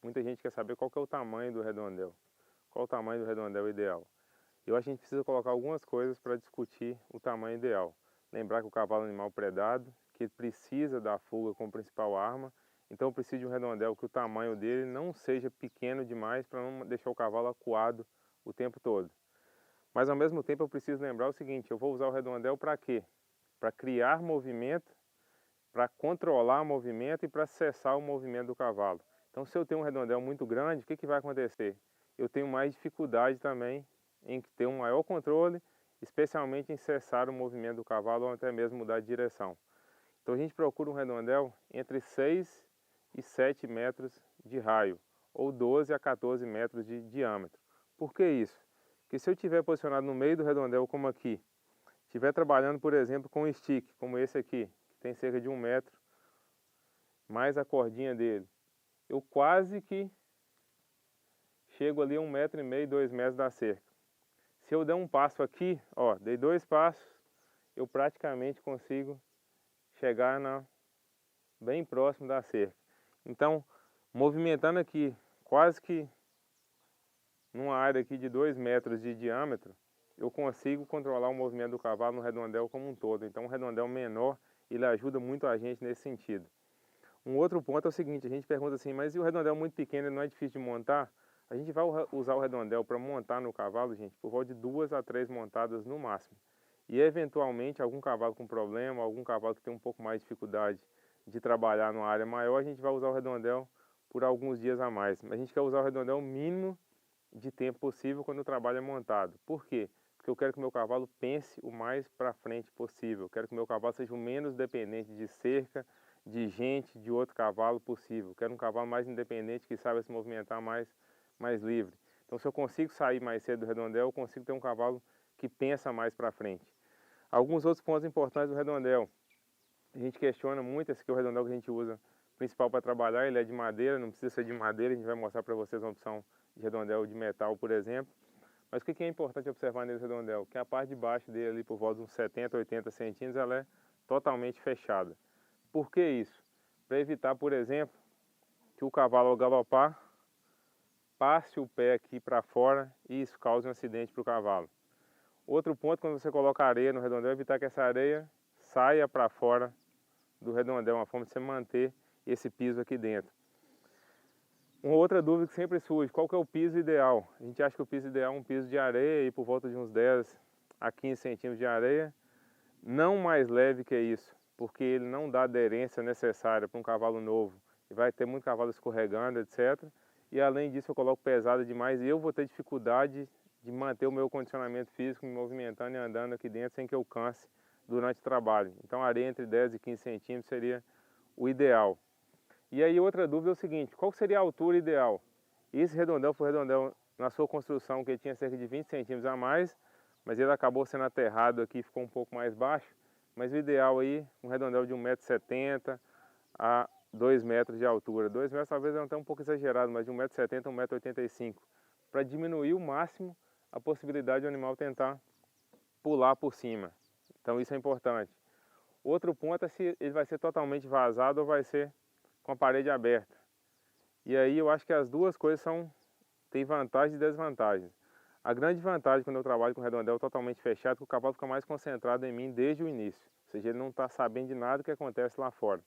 muita gente quer saber qual que é o tamanho do redondel. Qual o tamanho do redondel ideal? Eu acho que a gente precisa colocar algumas coisas para discutir o tamanho ideal. Lembrar que o cavalo é um animal predado, que ele precisa da fuga como principal arma, então eu preciso de um redondel que o tamanho dele não seja pequeno demais para não deixar o cavalo acuado o tempo todo. Mas ao mesmo tempo eu preciso lembrar o seguinte, eu vou usar o redondel para quê? Para criar movimento, para controlar o movimento e para cessar o movimento do cavalo. Então se eu tenho um redondel muito grande, o que vai acontecer? Eu tenho mais dificuldade também em ter um maior controle, especialmente em cessar o movimento do cavalo ou até mesmo mudar de direção. Então a gente procura um redondel entre 6 e 7 metros de raio, ou 12 a 14 metros de diâmetro. Por que isso? Porque se eu estiver posicionado no meio do redondel como aqui, estiver trabalhando, por exemplo, com um stick, como esse aqui, que tem cerca de 1 metro, mais a cordinha dele, eu quase que chego ali a 1,5 m, 2 metros da cerca. Se eu der um passo aqui, ó, dei 2 passos, eu praticamente consigo chegar bem próximo da cerca. Então, movimentando aqui quase que numa área aqui de 2 metros de diâmetro, eu consigo controlar o movimento do cavalo no redondel como um todo. Então, um redondel menor, ele ajuda muito a gente nesse sentido. Um outro ponto é o seguinte, a gente pergunta assim, mas e o redondel muito pequeno, ele não é difícil de montar? A gente vai usar o redondel para montar no cavalo, gente, por volta de 2 a 3 montadas no máximo. E eventualmente, algum cavalo com problema, algum cavalo que tem um pouco mais de dificuldade de trabalhar numa área maior, a gente vai usar o redondel por alguns dias a mais. Mas a gente quer usar o redondel o mínimo de tempo possível quando o trabalho é montado. Por quê? Porque eu quero que o meu cavalo pense o mais para frente possível. Eu quero que o meu cavalo seja o menos dependente de cerca, de gente, de outro cavalo possível. Eu quero um cavalo mais independente, que saiba se movimentar mais livre. Então, se eu consigo sair mais cedo do redondel, eu consigo ter um cavalo que pensa mais para frente. Alguns outros pontos importantes do redondel. A gente questiona muito esse aqui é o redondel que a gente usa principal para trabalhar, ele é de madeira, não precisa ser de madeira, a gente vai mostrar para vocês uma opção de redondel de metal, por exemplo. Mas o que é importante observar nesse redondel? Que a parte de baixo dele, ali, por volta de uns 70, 80 centímetros, ela é totalmente fechada. Por que isso? Para evitar, por exemplo, que o cavalo ao galopar passe o pé aqui para fora e isso cause um acidente para o cavalo. Outro ponto, quando você coloca areia no redondel, é evitar que essa areia saia para fora do redondel, uma forma de você manter esse piso aqui dentro. Uma outra dúvida que sempre surge, qual que é o piso ideal? A gente acha que o piso ideal é um piso de areia e por volta de uns 10 a 15 centímetros de areia, não mais leve que isso, porque ele não dá aderência necessária para um cavalo novo e vai ter muito cavalo escorregando, etc. E além disso eu coloco pesado demais e eu vou ter dificuldade de manter o meu condicionamento físico me movimentando e andando aqui dentro sem que eu canse durante o trabalho. Então areia entre 10 e 15 centímetros seria o ideal. E aí outra dúvida é o seguinte, qual seria a altura ideal? Esse redondel foi redondel na sua construção que ele tinha cerca de 20 centímetros a mais, mas ele acabou sendo aterrado aqui, ficou um pouco mais baixo, mas o ideal aí, um redondel de 1,70 m a 2 metros de altura. 2 metros talvez é até um pouco exagerado, mas de 1,70 m a 1,85 m, para diminuir o máximo a possibilidade do animal tentar pular por cima. Então isso é importante. Outro ponto é se ele vai ser totalmente vazado ou vai ser com a parede aberta. E aí eu acho que as duas coisas têm vantagens e desvantagens. A grande vantagem quando eu trabalho com redondel totalmente fechado é que o cavalo fica mais concentrado em mim desde o início. Ou seja, ele não está sabendo de nada que acontece lá fora.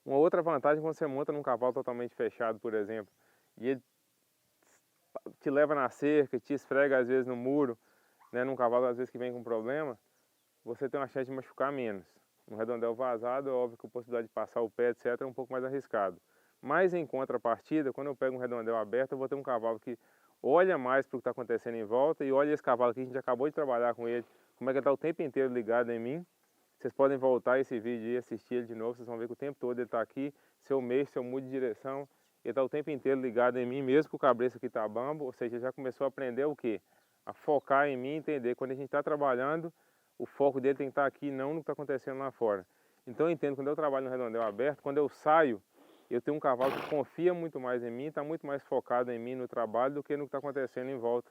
Uma outra vantagem é quando você monta num cavalo totalmente fechado, por exemplo, e ele te leva na cerca, te esfrega às vezes no muro, né, num cavalo às vezes que vem com problema, você tem uma chance de machucar menos. No redondel vazado, é óbvio que a possibilidade de passar o pé, etc, é um pouco mais arriscado. Mas em contrapartida, quando eu pego um redondel aberto, eu vou ter um cavalo que olha mais para o que está acontecendo em volta e olha esse cavalo aqui, a gente acabou de trabalhar com ele, como é que ele está o tempo inteiro ligado em mim. Vocês podem voltar esse vídeo e assistir ele de novo, vocês vão ver que o tempo todo ele está aqui, se eu mexo, se eu mudo de direção, ele está o tempo inteiro ligado em mim, mesmo que o cabreço aqui está bambo, ou seja, já começou a aprender o quê? A focar em mim, entender, quando a gente está trabalhando, o foco dele tem que estar aqui, não no que está acontecendo lá fora. Então eu entendo, quando eu trabalho no redondel aberto, quando eu saio, eu tenho um cavalo que confia muito mais em mim, está muito mais focado em mim no trabalho do que no que está acontecendo em volta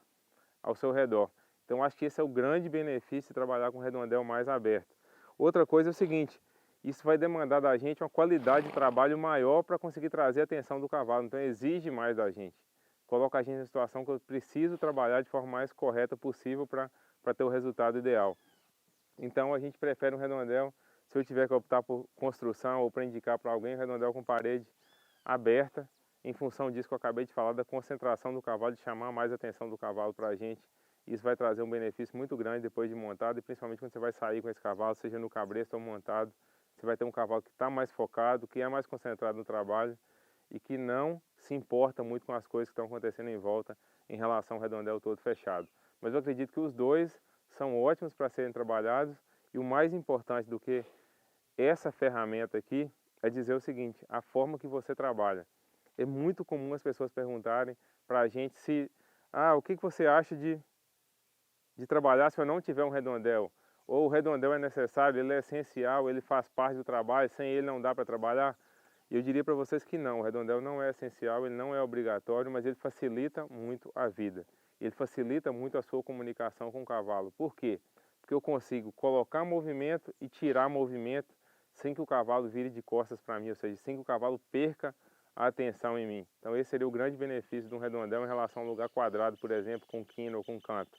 ao seu redor. Então acho que esse é o grande benefício de trabalhar com redondel mais aberto. Outra coisa é o seguinte, isso vai demandar da gente uma qualidade de trabalho maior para conseguir trazer a atenção do cavalo. Então exige mais da gente. Coloca a gente na situação que eu preciso trabalhar de forma mais correta possível para ter o resultado ideal. Então a gente prefere um redondel, se eu tiver que optar por construção ou para indicar para alguém, um redondel com parede aberta, em função disso que eu acabei de falar, da concentração do cavalo, de chamar mais a atenção do cavalo para a gente. Isso vai trazer um benefício muito grande depois de montado, e principalmente quando você vai sair com esse cavalo, seja no cabresto ou montado, você vai ter um cavalo que está mais focado, que é mais concentrado no trabalho e que não se importa muito com as coisas que estão acontecendo em volta em relação ao redondel todo fechado. Mas eu acredito que os dois são ótimos para serem trabalhados, e o mais importante do que essa ferramenta aqui é dizer o seguinte: a forma que você trabalha. É muito comum as pessoas perguntarem para a gente se, o que você acha de trabalhar se eu não tiver um redondel? Ou o redondel é necessário, ele é essencial, ele faz parte do trabalho, sem ele não dá para trabalhar? E eu diria para vocês que não, o redondel não é essencial, ele não é obrigatório, mas ele facilita muito a vida. Ele facilita muito a sua comunicação com o cavalo. Por quê? Porque eu consigo colocar movimento e tirar movimento sem que o cavalo vire de costas para mim, ou seja, sem que o cavalo perca a atenção em mim. Então esse seria o grande benefício de um redondel em relação a um lugar quadrado, por exemplo, com quina ou com canto.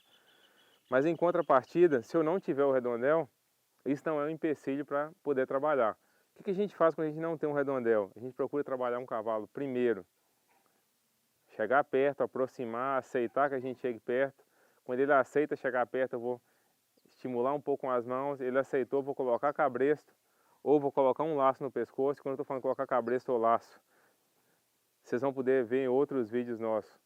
Mas em contrapartida, se eu não tiver o redondel, isso não é um empecilho para poder trabalhar. O que a gente faz quando a gente não tem um redondel? A gente procura trabalhar um cavalo primeiro, chegar perto, aproximar, aceitar que a gente chegue perto. Quando ele aceita chegar perto, eu vou estimular um pouco com as mãos. Ele aceitou, vou colocar cabresto ou vou colocar um laço no pescoço. Quando eu estou falando de colocar cabresto ou laço, vocês vão poder ver em outros vídeos nossos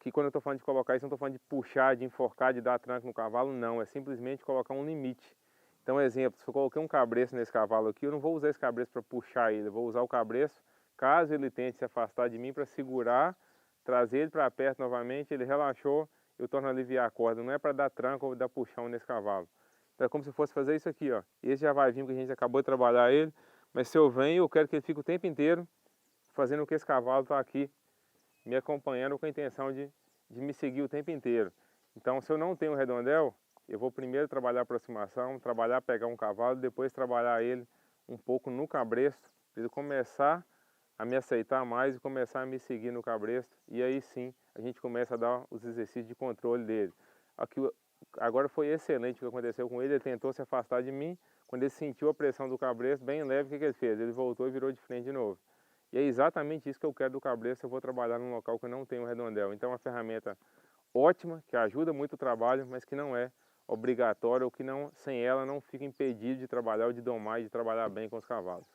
que quando eu estou falando de colocar isso, não estou falando de puxar, de enforcar, de dar tranco no cavalo, não. É simplesmente colocar um limite. Então, exemplo, se eu coloquei um cabresto nesse cavalo aqui, eu não vou usar esse cabresto para puxar ele, eu vou usar o cabresto caso ele tente se afastar de mim, para segurar, trazer ele para perto novamente, ele relaxou, eu torno a aliviar a corda. Não é para dar tranco ou dar puxão nesse cavalo. Então é como se fosse fazer isso aqui, ó. Esse já vai vir porque a gente acabou de trabalhar ele, mas se eu venho, eu quero que ele fique o tempo inteiro fazendo o que esse cavalo está aqui me acompanhando com a intenção de me seguir o tempo inteiro. Então, se eu não tenho redondel, eu vou primeiro trabalhar a aproximação, trabalhar pegar um cavalo, depois trabalhar ele um pouco no cabresto, para ele começar a me aceitar mais e começar a me seguir no cabresto, e aí sim a gente começa a dar os exercícios de controle dele. Aqui, agora foi excelente o que aconteceu com ele, ele tentou se afastar de mim, quando ele sentiu a pressão do cabresto bem leve, o que ele fez? Ele voltou e virou de frente de novo. E é exatamente isso que eu quero do cabresto se eu vou trabalhar num local que eu não tenho redondel. Então é uma ferramenta ótima, que ajuda muito o trabalho, mas que não é obrigatória, ou que não, sem ela não fica impedido de trabalhar ou de domar e de trabalhar bem com os cavalos.